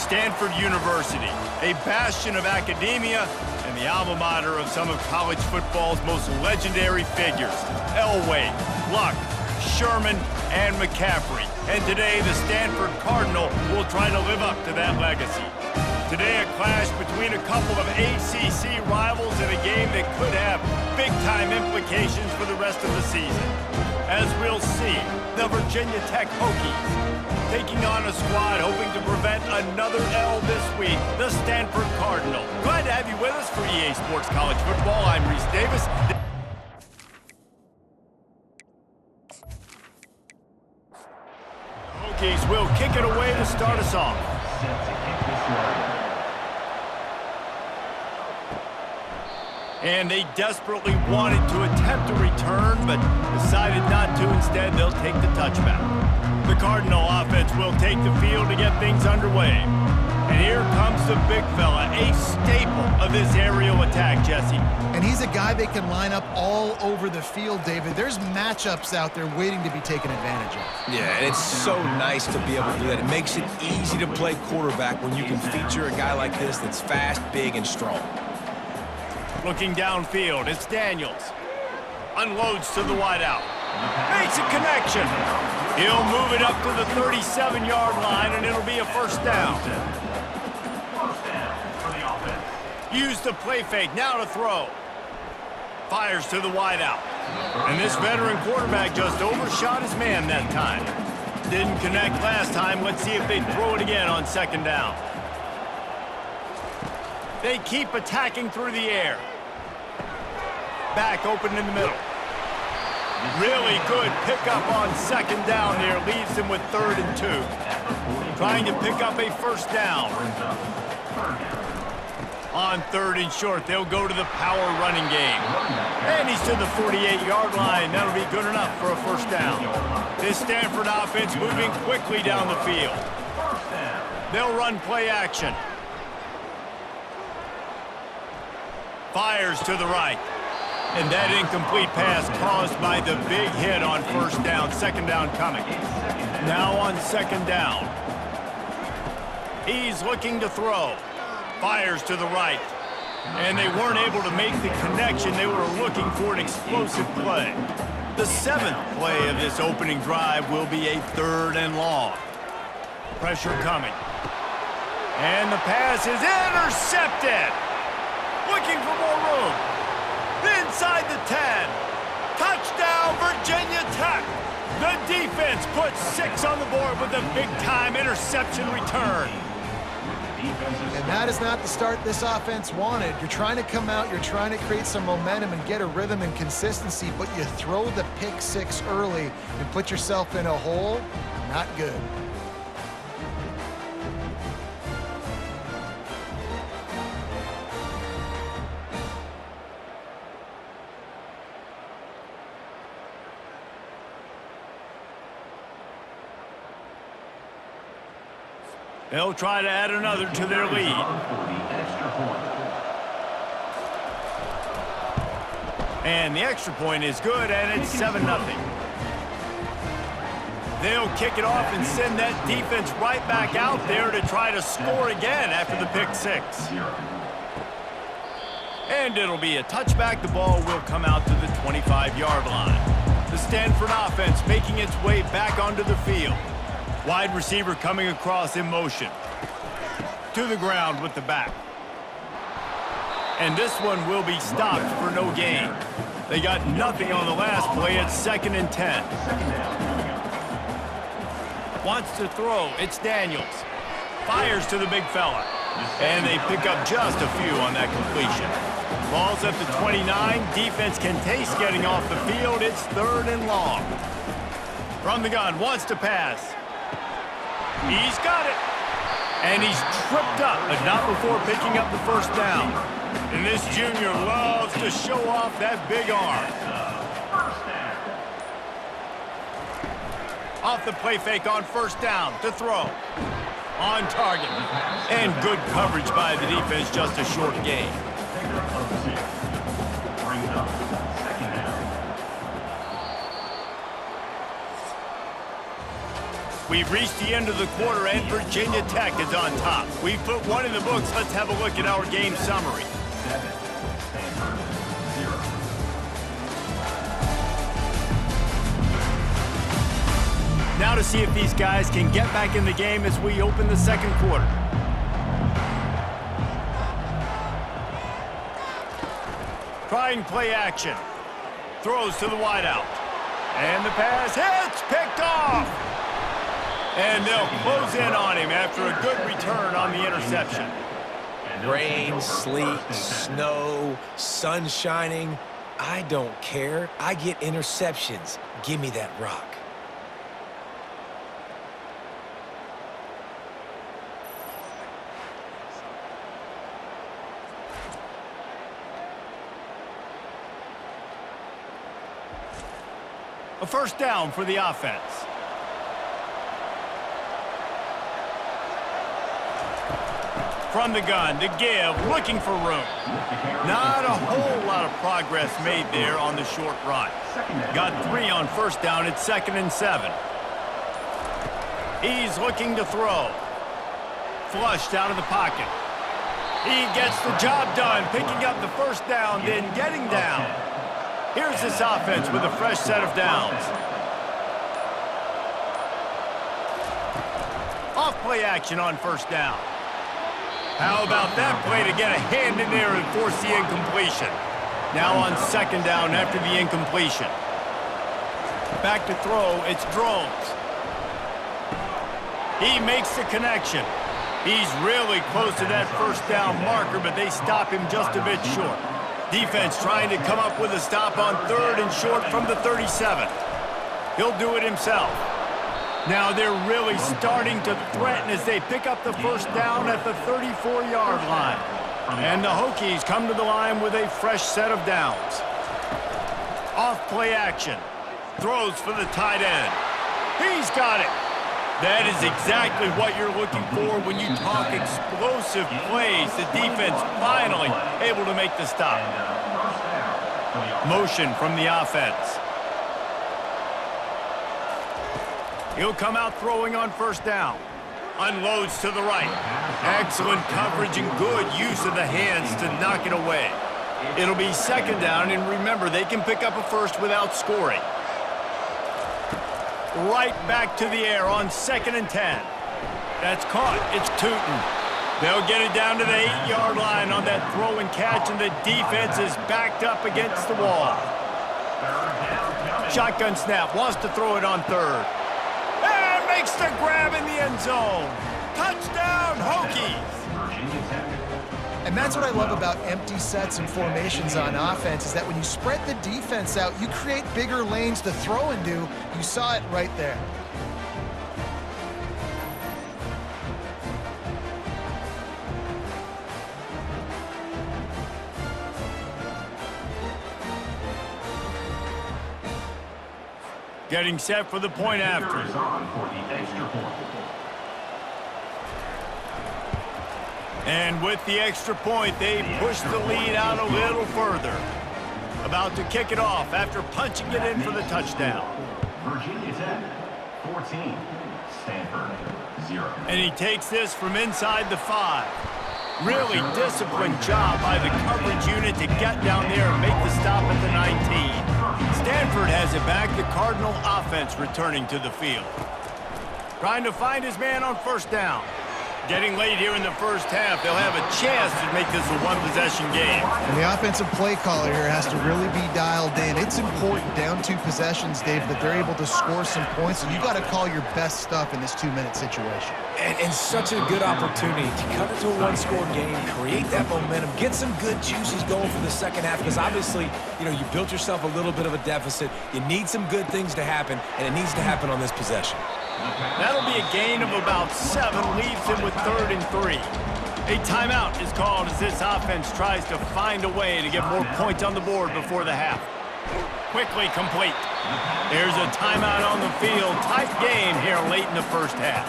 Stanford University, a bastion of academia and the alma mater of some of college football's most legendary figures, Elway, Luck, Sherman, and McCaffrey. And today, the Stanford Cardinal will try to live up to that legacy. Today, a clash between a couple of ACC rivals in a game that could have big-time implications for the rest of the season. As we'll see, the Virginia Tech Hokies taking on a squad hoping to prevent another L this week, the Stanford Cardinal. Glad to have you with us for EA Sports College Football. I'm Reese Davis. Hokies will kick it away to start us off. And they desperately wanted to attempt a return, but decided not to. Instead, they'll take the touchback. The Cardinal offense will take the field to get things underway. And here comes the big fella, a staple of this aerial attack, Jesse. And he's a guy they can line up all over the field, David. There's matchups out there waiting to be taken advantage of. Yeah, and it's so nice to be able to do that. It makes it easy to play quarterback when you can feature a guy like this that's fast, big, and strong. Looking downfield, it's Daniels. Unloads to the wideout. Makes a connection. He'll move it up to the 37-yard line, and it'll be a first down. Use the play fake, now to throw. Fires to the wideout. And this veteran quarterback just overshot his man that time. Didn't connect last time. Let's see if they throw it again on second down. They keep attacking through the air. Back open in the middle. Really good pickup on second down there. Leaves them with 3rd and 2. Trying to pick up a first down. On 3rd and short, they'll go to the power running game. And he's to the 48-yard line. That'll be good enough for a first down. This Stanford offense moving quickly down the field. They'll run play action. Fires to the right. And that incomplete pass caused by the big hit on first down. Second down coming. Now on second down. He's looking to throw. Fires to the right. And they weren't able to make the connection. They were looking for an explosive play. The 7th play of this opening drive will be a 3rd and long. Pressure coming. And the pass is intercepted. Looking for more room. Inside the 10. Touchdown, Virginia Tech. The defense puts 6 on the board with a big-time interception return. And that is not the start this offense wanted. You're trying to come out, you're trying to create some momentum and get a rhythm and consistency, but you throw the pick 6 early and put yourself in a hole. Not good. They'll try to add another to their lead. And the extra point is good, and it's 7-0. They'll kick it off and send that defense right back out there to try to score again after the pick 6. And it'll be a touchback. The ball will come out to the 25-yard line. The Stanford offense making its way back onto the field. Wide receiver coming across in motion. To the ground with the back. And this one will be stopped for no gain. They got nothing on the last play. It's 2nd and 10. Wants to throw. It's Daniels. Fires to the big fella. And they pick up just a few on that completion. Ball's at the 29. Defense can taste getting off the field. It's 3rd and long. From the gun, wants to pass. He's got it. And he's tripped up, but not before picking up the first down. And this junior loves to show off that big arm. Off the play fake on first down to throw. On target. And good coverage by the defense, just a short gain. We've reached the end of the quarter, and Virginia Tech is on top. We've put one in the books. Let's have a look at our game summary. Now to see if these guys can get back in the game as we open the second quarter. Trying play action. Throws to the wideout. And the pass hits, picked off. And they'll close in on him after a good return on the interception. Rain, sleet, snow, sun shining. I don't care. I get interceptions. Give me that rock. A first down for the offense. From the gun, to give, looking for room. Not a whole lot of progress made there on the short run. Got 3 on first down at 2nd and 7. He's looking to throw. Flushed out of the pocket. He gets the job done, picking up the first down, then getting down. Here's this offense with a fresh set of downs. Off play action on first down. How about that play to get a hand in there and force the incompletion? Now on second down after the incompletion. Back to throw, it's Drones. He makes the connection. He's really close to that first down marker, but they stop him just a bit short. Defense trying to come up with a stop on 3rd and short from the 37. He'll do it himself. Now they're really starting to threaten as they pick up the first down at the 34-yard line. And the Hokies come to the line with a fresh set of downs. Off play action. Throws for the tight end. He's got it. That is exactly what you're looking for when you talk explosive plays. The defense finally able to make the stop. Motion from the offense. He'll come out throwing on first down. Unloads to the right. Excellent coverage and good use of the hands to knock it away. It'll be second down, and remember, they can pick up a first without scoring. Right back to the air on 2nd and 10. That's caught. It's Tootin. They'll get it down to the 8-yard line on that throw and catch, and the defense is backed up against the wall. Shotgun snap. Wants to throw it on 3rd. And makes the grab in the end zone. Touchdown, Hokies. And that's what I love about empty sets and formations on offense, is that when you spread the defense out, you create bigger lanes to throw into. You saw it right there. Getting set for the point after. And with the extra point, they push the lead out a little further. About to kick it off after punching it in for the touchdown. Virginia Tech, 14. Stanford, 0. And he takes this from inside the 5. Really disciplined job by the coverage unit to get down there and make the stop at the 19. Stanford has it back. The Cardinal offense returning to the field. Trying to find his man on first down. Getting late here in the first half, they'll have a chance to make this a one-possession game. And the offensive play caller here has to really be dialed in. It's important down 2 possessions, Dave, that they're able to score some points. And you got to call your best stuff in this 2-minute situation. And such a good opportunity to cut it to a one-score game, create that momentum, get some good juices going for the second half, because obviously, you know, you built yourself a little bit of a deficit. You need some good things to happen, and it needs to happen on this possession. That'll be a gain of about 7, leaves him with 3rd and 3. A timeout is called as this offense tries to find a way to get more points on the board before the half. Quickly complete. There's a timeout on the field. Tight game here late in the first half.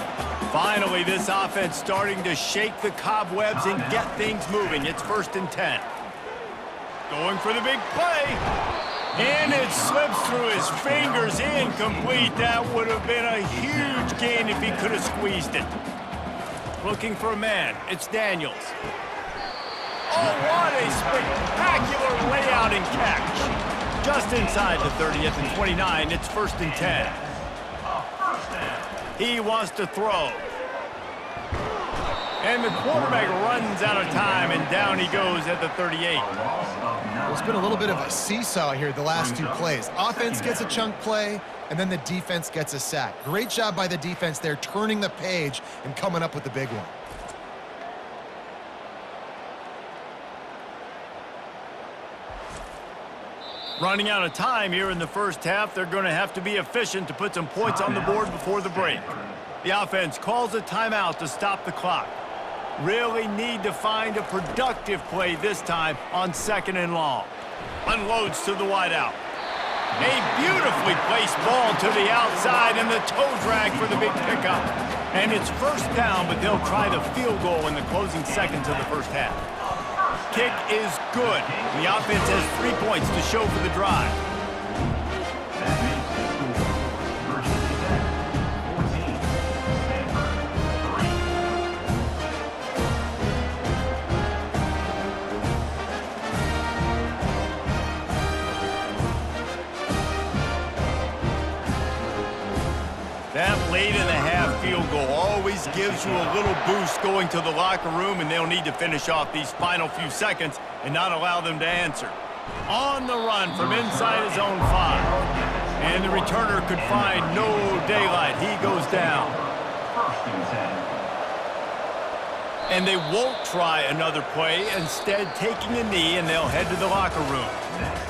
Finally, this offense starting to shake the cobwebs and get things moving. It's 1st and 10. Going for the big play. And it slips through his fingers, incomplete. That would have been a huge gain if he could have squeezed it. Looking for a man, it's Daniels. Oh, what a spectacular layout and catch. Just inside the 30th and 29, it's 1st and 10. He wants to throw. And the quarterback runs out of time, and down he goes at the 38. Well, it's been a little bit of a seesaw here the last two plays. Offense gets a chunk play, and then the defense gets a sack. Great job by the defense there, turning the page and coming up with the big one. Running out of time here in the first half, they're going to have to be efficient to put some points on the board before the break. The offense calls a timeout to stop the clock. Really need to find a productive play this time on 2nd and long. Unloads to the wideout. A beautifully placed ball to the outside and the toe drag for the big pickup. And it's 1st down, but they'll try the field goal in the closing seconds of the first half. Kick is good. The offense has 3 points to show for the drive. That makes the score Virginia Tech 14, Stanford 3. That late in the half field goal always gives you a little boost going to the locker room, and they'll need to finish off these final few seconds and not allow them to answer. On the run from inside his own 5. And the returner could find no daylight. He goes down. 1st and 10. And they won't try another play, instead taking a knee, and they'll head to the locker room.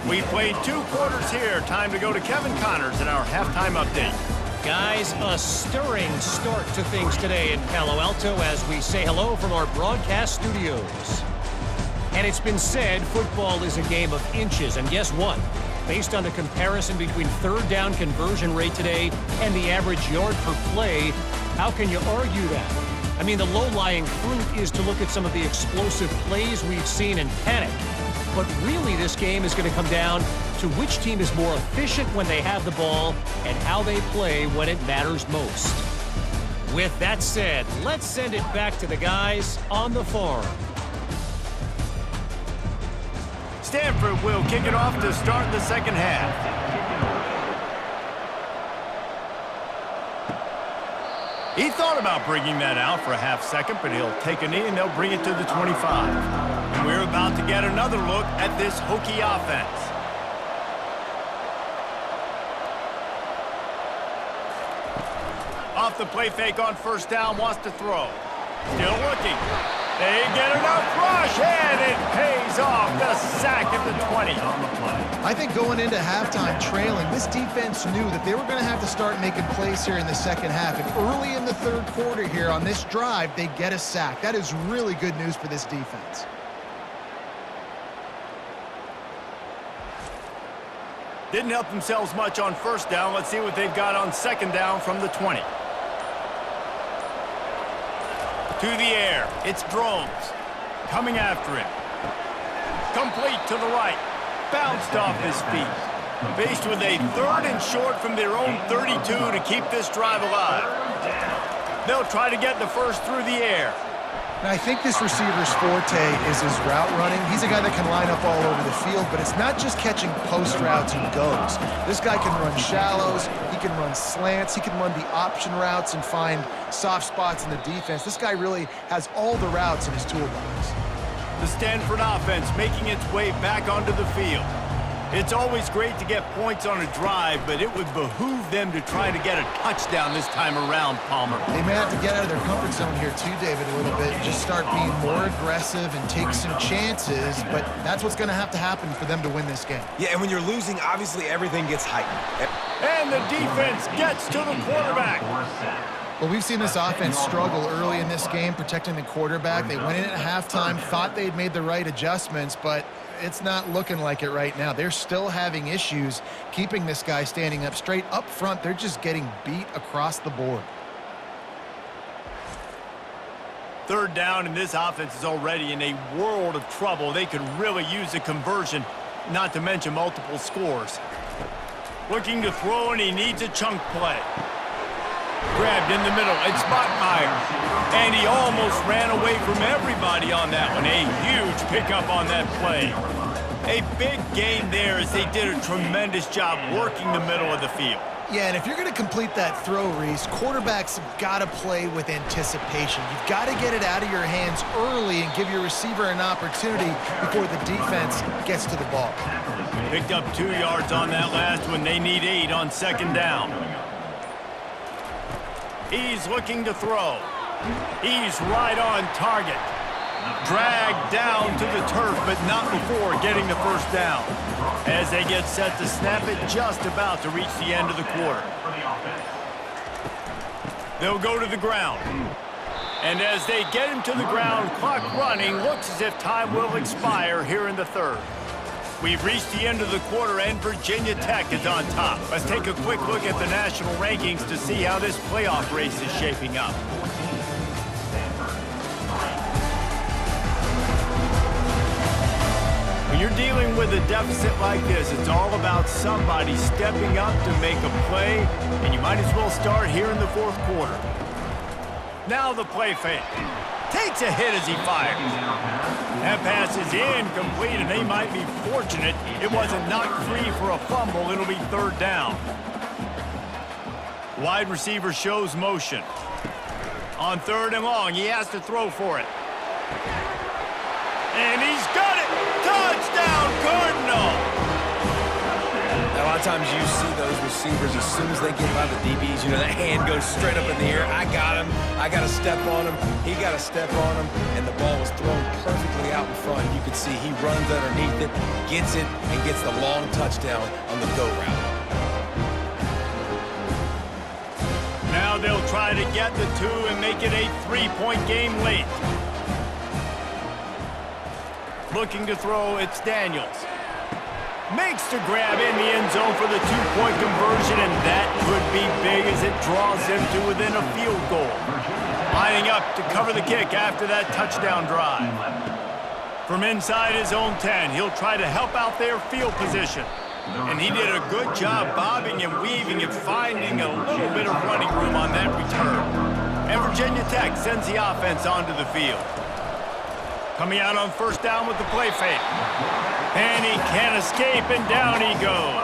We played 2 quarters here. Time to go to Kevin Connors in our halftime update. Guys, a stirring start to things today in Palo Alto as we say hello from our broadcast studios. And it's been said football is a game of inches, and guess what? Based on the comparison between 3rd down conversion rate today and the average yard per play, how can you argue that? I mean, the low-lying fruit is to look at some of the explosive plays we've seen in panic. But really, this game is going to come down to which team is more efficient when they have the ball and how they play when it matters most. With that said, let's send it back to the guys on the farm. Stanford will kick it off to start the second half. He thought about bringing that out for a half second, but he'll take a knee and they'll bring it to the 25. And we're about to get another look at this Hokie offense. Off the play fake on 1st down, wants to throw. Still looking. They get enough rush, and it pays off. The sack at the 20. I think going into halftime trailing, this defense knew that they were going to have to start making plays here in the second half. And early in the 3rd quarter here on this drive, they get a sack. That is really good news for this defense. Didn't help themselves much on 1st down. Let's see what they've got on 2nd down from the 20. To the air, it's Drones. Coming after him. Complete to the right. Bounced off his feet. Faced with a 3rd and short from their own 32 to keep this drive alive. They'll try to get the first through the air. Now, I think this receiver's forte is his route running. He's a guy that can line up all over the field, but it's not just catching post routes and goes. This guy can run shallows, he can run slants, he can run the option routes and find soft spots in the defense. This guy really has all the routes in his toolbox. The Stanford offense making its way back onto the field. It's always great to get points on a drive, but it would behoove them to try to get a touchdown this time around, Palmer. They may have to get out of their comfort zone here too, David, a little bit, and just start being more aggressive and take some chances, but that's what's going to have to happen for them to win this game. Yeah, and when you're losing, obviously everything gets heightened. And the defense gets to the quarterback. Well, we've seen this offense struggle early in this game, protecting the quarterback. They went in at halftime, thought they'd made the right adjustments, but it's not looking like it right now. They're still having issues keeping this guy standing up straight. Up front, they're just getting beat across the board. 3rd down, and this offense is already in a world of trouble. They could really use a conversion not to mention multiple scores. Looking to throw, and he needs a chunk play. Grabbed in the middle, it's Bachmeyer. And he almost ran away from everybody on that one. A huge pickup on that play. A big gain there as they did a tremendous job working the middle of the field. Yeah, and if you're going to complete that throw, Reese, quarterbacks have got to play with anticipation. You've got to get it out of your hands early and give your receiver an opportunity before the defense gets to the ball. Picked up 2 yards on that last one. They need 8 on second down. He's looking to throw. He's right on target. Dragged down to the turf, but not before getting the first down. As they get set to snap it, just about to reach the end of the quarter. They'll go to the ground. And as they get him to the ground, clock running, looks as if time will expire here in the third. We've reached the end of the quarter, and Virginia Tech is on top. Let's take a quick look at the national rankings to see how this playoff race is shaping up. When you're dealing with a deficit like this, it's all about somebody stepping up to make a play, and you might as well start here in the fourth quarter. Now the play fake. Takes a hit as he fires. That pass is incomplete, and they might be fortunate it wasn't knocked free for a fumble. It'll be third down. Wide receiver shows motion. On third and long, he has to throw for it. And he's got it! Touchdown, Cardinal! A lot of times you see those receivers, as soon as they get by the DBs, you know, that hand goes straight up in the air. I got him. I got to step on him. He got to step on him. And the ball was thrown perfectly out in front. You can see he runs underneath it, gets it, and gets the long touchdown on the go route. Now they'll try to get the 2 and make it a 3-point game late. Looking to throw, it's Daniels. Makes the grab in the end zone for the 2-point conversion, and that could be big as it draws them to within a field goal. Lining up to cover the kick after that touchdown drive. From inside his own 10, he'll try to help out their field position. And he did a good job bobbing and weaving and finding a little bit of running room on that return. And Virginia Tech sends the offense onto the field. Coming out on first down with the play fake. And he can't escape, and down he goes.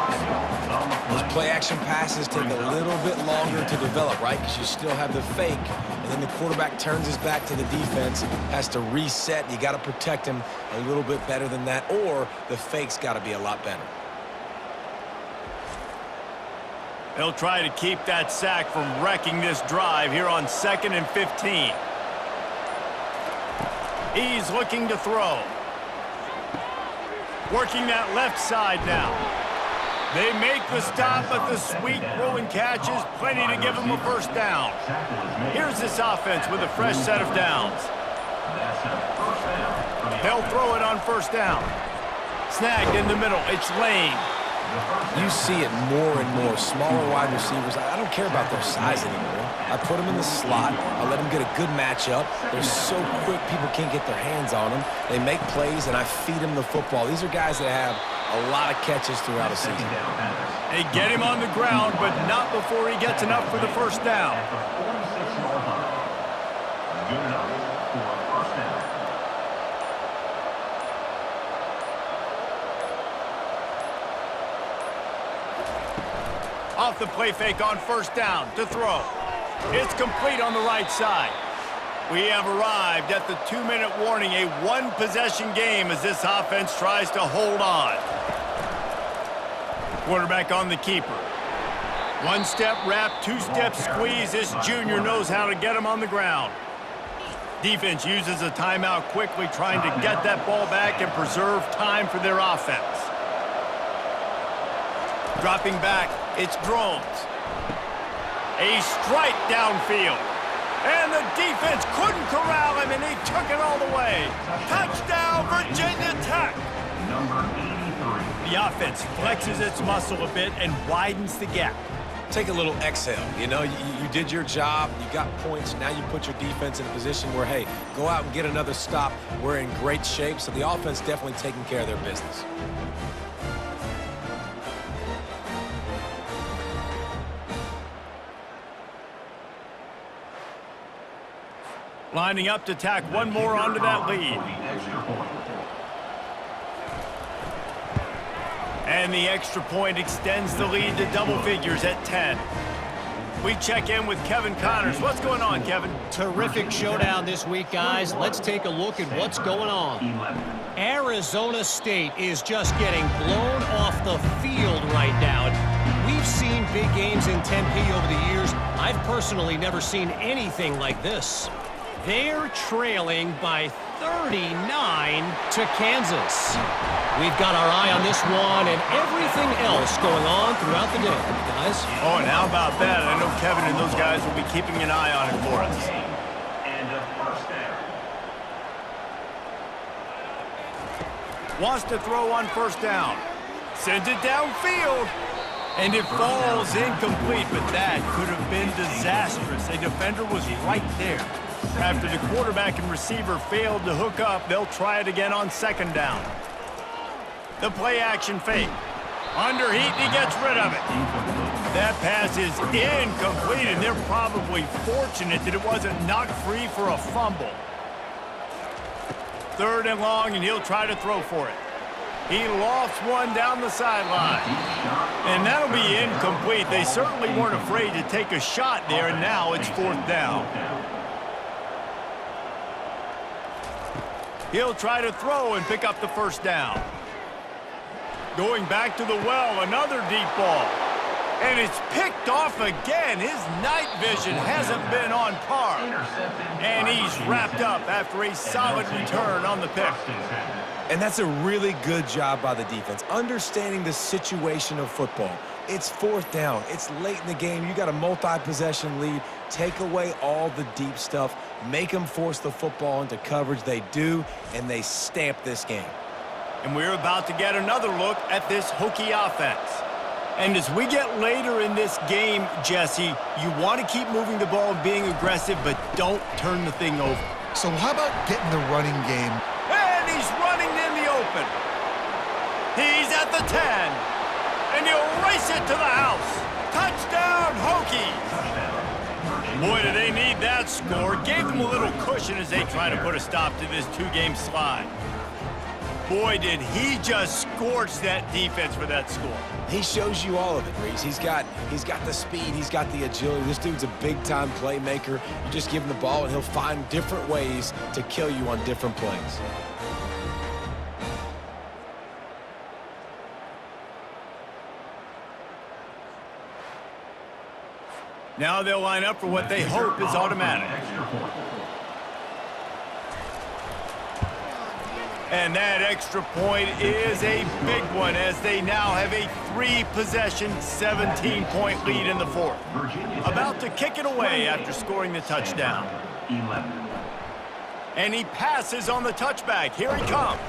Those play-action passes take a little bit longer to develop, right? Because you still have the fake, and then the quarterback turns his back to the defense, has to reset. You got to protect him a little bit better than that, or the fake's got to be a lot better. They'll try to keep that sack from wrecking this drive here on 2nd and 15. He's looking to throw. Working that left side now. They make the stop, but the sweet throw and catch is plenty to give them a first down. Here's this offense with a fresh set of downs. They'll throw it on first down. Snagged in the middle. It's Lane. You see it more and more. Smaller wide receivers, I don't care about their size anymore. I put them in the slot. I let them get a good matchup. They're so quick, people can't get their hands on them. They make plays, and I feed them the football. These are guys that have a lot of catches throughout a season. They get him on the ground, but not before he gets enough for the first down. Good enough for a first down. Off the play fake on first down to throw. It's complete on the right side. We have arrived at the 2-minute warning, a one-possession game as this offense tries to hold on. Quarterback on the keeper. One-step wrap, two-step squeeze. This junior knows how to get him on the ground. Defense uses a timeout quickly, trying to get that ball back and preserve time for their offense. Dropping back, it's Drones. A strike downfield. And the defense couldn't corral him, and he took it all the way. Touchdown, Virginia Tech. Number 83. The offense flexes its muscle a bit and widens the gap. take a little exhale. You know, you did your job, you got points, now you put your defense in a position where, hey, go out and get another stop. We're in great shape, so the offense definitely taking care of their business. Lining up to tack one more onto that lead. And the extra point extends the lead to double figures at 10. We check in with Kevin Connors. What's going on, Kevin? Terrific showdown this week, guys. Let's take a look at what's going on. Arizona State is just getting blown off the field right now. We've seen big games in Tempe over the years. I've personally never seen anything like this. They're trailing by 39 to Kansas. We've got our eye on this one and everything else going on throughout the day, guys. Oh, and how about that? I know Kevin and those guys will be keeping an eye on it for us. And a first down. Wants to throw on first down. Sends it downfield. And it falls incomplete, but that could have been disastrous. A defender was right there. After the quarterback and receiver failed to hook up, they'll try it again on second down. The play action fake. Underheat, and he gets rid of it. That pass is incomplete, and they're probably fortunate that it wasn't knocked free for a fumble. Third and long, and he'll try to throw for it. He lofts one down the sideline. And that'll be incomplete. They certainly weren't afraid to take a shot there, and now it's fourth down. He'll try to throw and pick up the first down. Going back to the well, another deep ball. And it's picked off again. His night vision hasn't been on par. And he's wrapped up after a solid return on the pick. And that's a really good job by the defense, understanding the situation of football. It's fourth down. It's late in the game. You got a multi-possession lead. Take away all the deep stuff. Make them force the football into coverage. They do, and they stamp this game. And we're about to get another look at this Hokie offense. And as we get later in this game, Jesse, you want to keep moving the ball and being aggressive, but don't turn the thing over. So how about getting the running game? And he's running in the open. He's at the 10. And he'll race it to the house. Touchdown, Hokies. Boy, do they need that score. Gave them a little cushion as they try to put a stop to this two-game slide. Boy, did he just scorch that defense for that score. He shows you all of it, Reese. He's got the speed. He's got the agility. This dude's a big-time playmaker. You just give him the ball, and he'll find different ways to kill you on different plays. Now they'll line up for what they hope is automatic. And that extra point is a big one as they now have a 3-possession, 17-point lead in the fourth. About to kick it away after scoring the touchdown. And he passes on the touchback. Here he comes.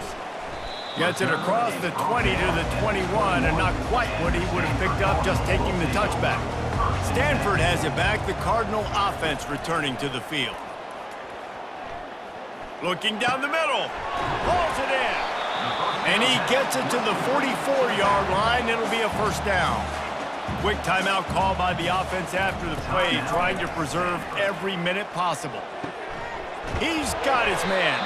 Gets it across the 20 to the 21, and not quite what he would have picked up just taking the touchback. Stanford has it back, the Cardinal offense returning to the field. Looking down the middle, hauls it in. And he gets it to the 44-yard line. It'll be a first down. Quick timeout call by the offense after the play, trying to preserve every minute possible. He's got his man.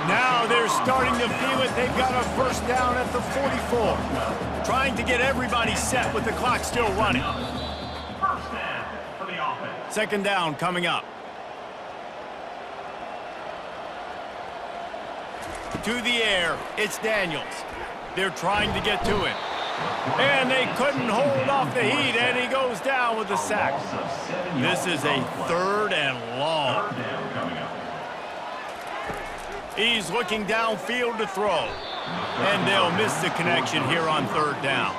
Now they're starting to feel it. They've got a first down at the 44. Trying to get everybody set with the clock still running. First down for the offense. Second down coming up. To the air, it's Daniels. They're trying to get to it. And they couldn't hold off the heat, and he goes down with a sack. This is a third and long. He's looking downfield to throw. And they'll miss the connection here on third down.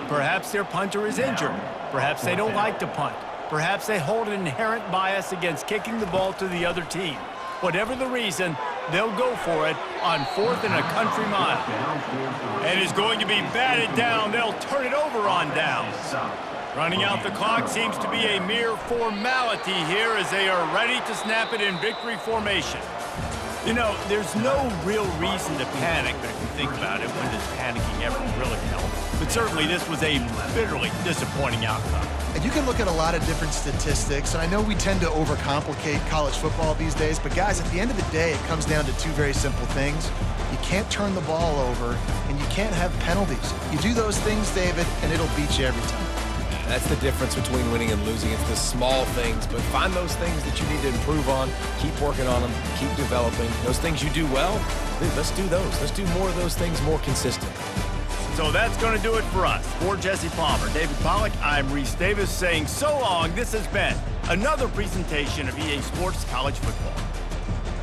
Perhaps their punter is injured. Perhaps they don't like to punt. Perhaps they hold an inherent bias against kicking the ball to the other team. Whatever the reason, they'll go for it on fourth and a country mile. And it's going to be batted down. They'll turn it over on downs. Running out the clock seems to be a mere formality here as they are ready to snap it in victory formation. You know, there's no real reason to panic, but if you think about it, when does panicking ever really help? But certainly this was a bitterly disappointing outcome. And you can look at a lot of different statistics, and I know we tend to overcomplicate college football these days, but guys, at the end of the day, it comes down to two very simple things. You can't turn the ball over, and you can't have penalties. You do those things, David, and it'll beat you every time. That's the difference between winning and losing. It's the small things, but find those things that you need to improve on, keep working on them, keep developing. Those things you do well, let's do those. Let's do more of those things more consistently. So that's going to do it for us. For Jesse Palmer, David Pollack, I'm Reese Davis saying so long. This has been another presentation of EA Sports College Football.